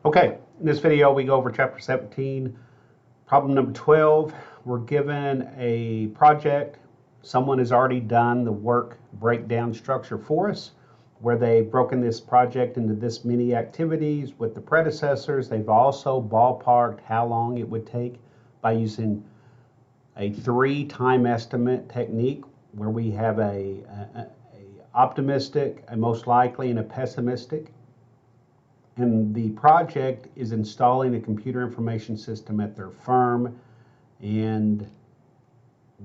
Okay, in this video we go over chapter 17, problem number 12. We're given a project. Someone has already done the work breakdown structure for us, where they've broken this project into this many activities with the predecessors. They've also ballparked how long it would take by using a 3-time estimate technique, where we have a optimistic, a most likely, and a pessimistic. And the project is installing a computer information system at their firm, and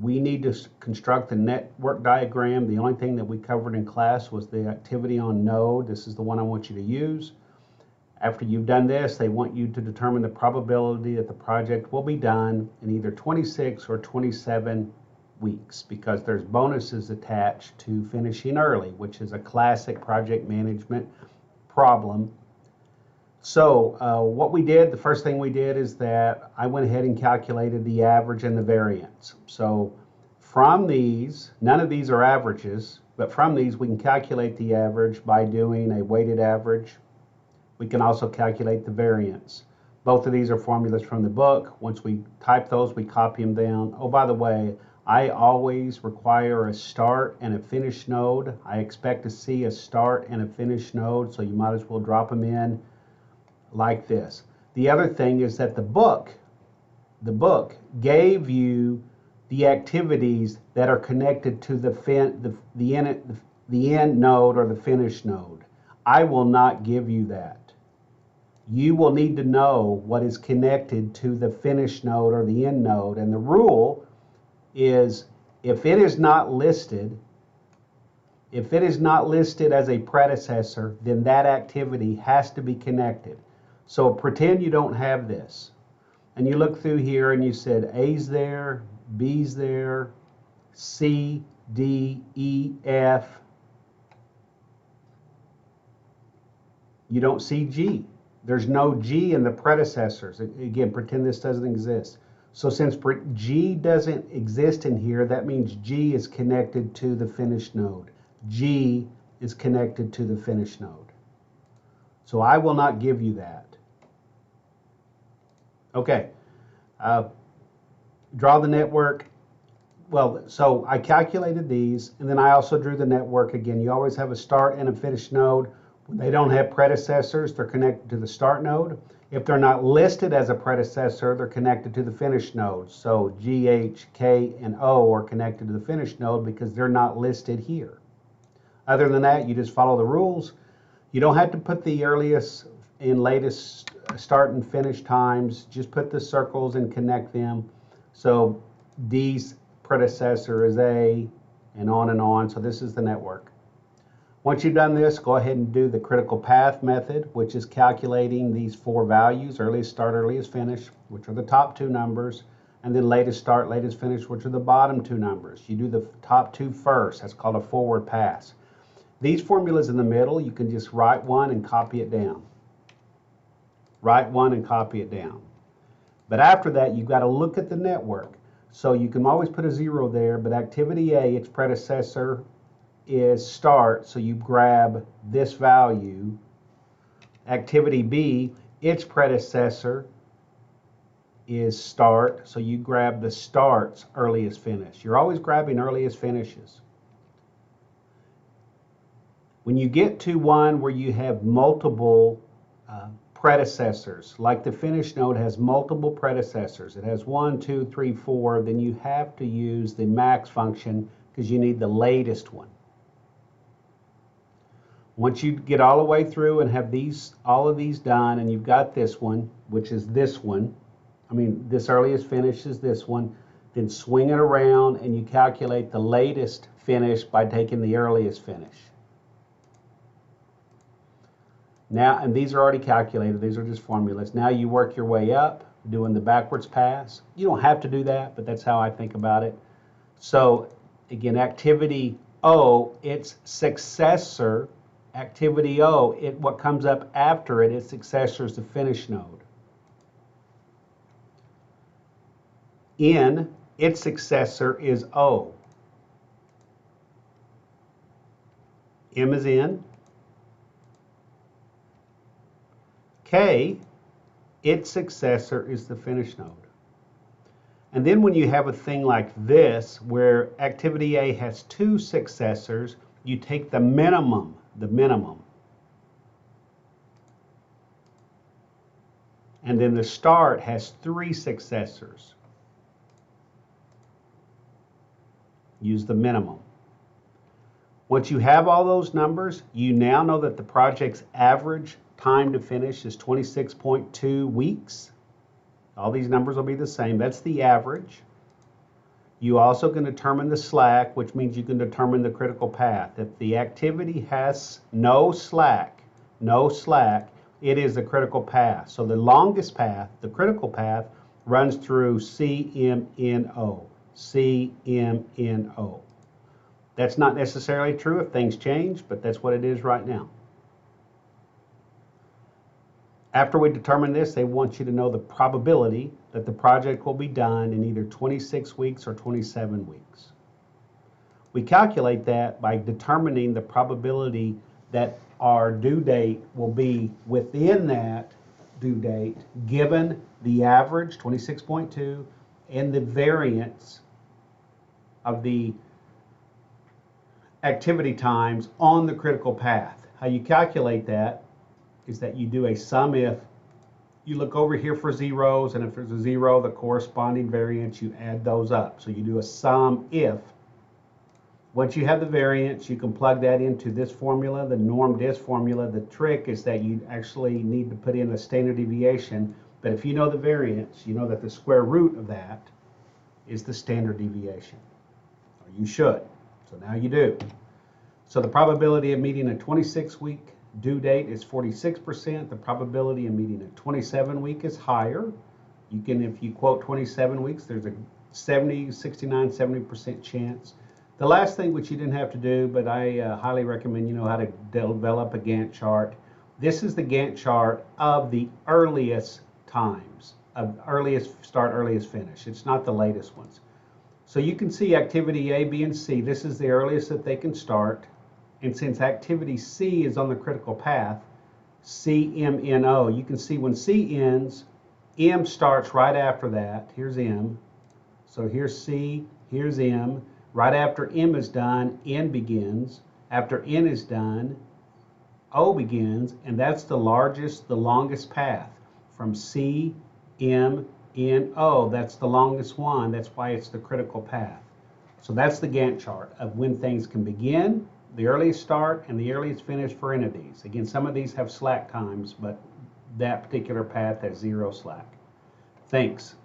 we need to construct the network diagram. The only thing that we covered in class was the activity on node. This is the one I want you to use. After you've done this, they want you to determine the probability that the project will be done in either 26 or 27 weeks, because there's bonuses attached to finishing early, which is a classic project management problem. So what we did, the first thing we did is that I went ahead and calculated the average and the variance. So from these, none of these are averages, but from these we can calculate the average by doing a weighted average. We can also calculate the variance. Both of these are formulas from the book. Once we type those, we copy them down. Oh, by the way, I always require a start and a finish node. I expect to see a start and a finish node, so you might as well drop them in like this. The other thing is that the book gave you the activities that are connected to the end node or the finish node. I will not give you that. You will need to know what is connected to the finish node or the end node. And the rule is, if it is not listed as a predecessor, then that activity has to be connected. So pretend you don't have this, and you look through here and you said A's there, B's there, C, D, E, F. You don't see G. There's no G in the predecessors. Again, pretend this doesn't exist. So since G doesn't exist in here, that means G is connected to the finish node. G is connected to the finish node. So I will not give you that. Okay, draw the network. Well, so I calculated these, and then I also drew the network. Again, you always have a start and a finish node. When they don't have predecessors, they're connected to the start node. If they're not listed as a predecessor, they're connected to the finish node. So G, H, K, and O are connected to the finish node because they're not listed here. Other than that, you just follow the rules. You don't have to put the earliest and latest start and finish times. Just put the circles and connect them. So D's predecessor is A, and on and on. So this is the network. Once you've done this, go ahead and do the critical path method, which is calculating these 4 values: earliest start, earliest finish, which are the top 2 numbers, and then latest start, latest finish, which are the bottom 2 numbers. You do the top 2 first. That's called a forward pass. These formulas in the middle, you can just write one and copy it down. Write one and copy it down. But after that, you've got to look at the network. So you can always put a 0 there, but activity A, its predecessor, is start, so you grab this value. Activity B, its predecessor is start, so you grab the start's earliest finish. You're always grabbing earliest finishes. When you get to one where you have multiple predecessors, like the finish node has multiple predecessors, it has 1, 2, 3, 4, then you have to use the max function because you need the latest one. Once you get all the way through and have all of these done, and you've got this one, which is this one, this earliest finish is this one, then swing it around and you calculate the latest finish by taking the earliest finish. Now, and these are already calculated, these are just formulas. Now you work your way up, doing the backwards pass. You don't have to do that, but that's how I think about it. So again, activity O, its successor, activity O, what comes up after it, its successor is the finish node. N, its successor is O. M is in. K, its successor is the finish node. And then when you have a thing like this, where activity A has 2 successors, you take the minimum, and then the start has 3 successors. Use the minimum. Once you have all those numbers, you now know that the project's average time to finish is 26.2 weeks. All these numbers will be the same. That's the average. You also can determine the slack, which means you can determine the critical path. If the activity has no slack, it is a critical path. So the longest path, the critical path, runs through CMNO. CMNO. That's not necessarily true if things change, but that's what it is right now. After we determine this, they want you to know the probability that the project will be done in either 26 weeks or 27 weeks. We calculate that by determining the probability that our due date will be within that due date, given the average, 26.2, and the variance of the activity times on the critical path. How you calculate that is that you do a sum if. You look over here for zeros, and if there's a 0, the corresponding variance, you add those up. So you do a sum if. Once you have the variance, you can plug that into this formula, the norm dis formula. The trick is that you actually need to put in a standard deviation, but if you know the variance, you know that the square root of that is the standard deviation. Or you should. So now you do. So the probability of meeting a 26-week due date is 46%. The probability of meeting a 27-week is higher. You can, if you quote 27 weeks, there's a 70% chance. The last thing, which you didn't have to do, but I highly recommend you know how to develop a Gantt chart. This is the Gantt chart of the earliest times, of earliest start, earliest finish. It's not the latest ones. So you can see activity A, B, and C. This is the earliest that they can start. And since activity C is on the critical path, CMNO, you can see when C ends, M starts right after that. Here's M. So here's C, here's M. Right after M is done, N begins. After N is done, O begins, and that's the longest path from C, M, N, O. That's the longest one. That's why it's the critical path. So that's the Gantt chart of when things can begin, the earliest start, and the earliest finish for entities. Again, some of these have slack times, but that particular path has 0 slack. Thanks.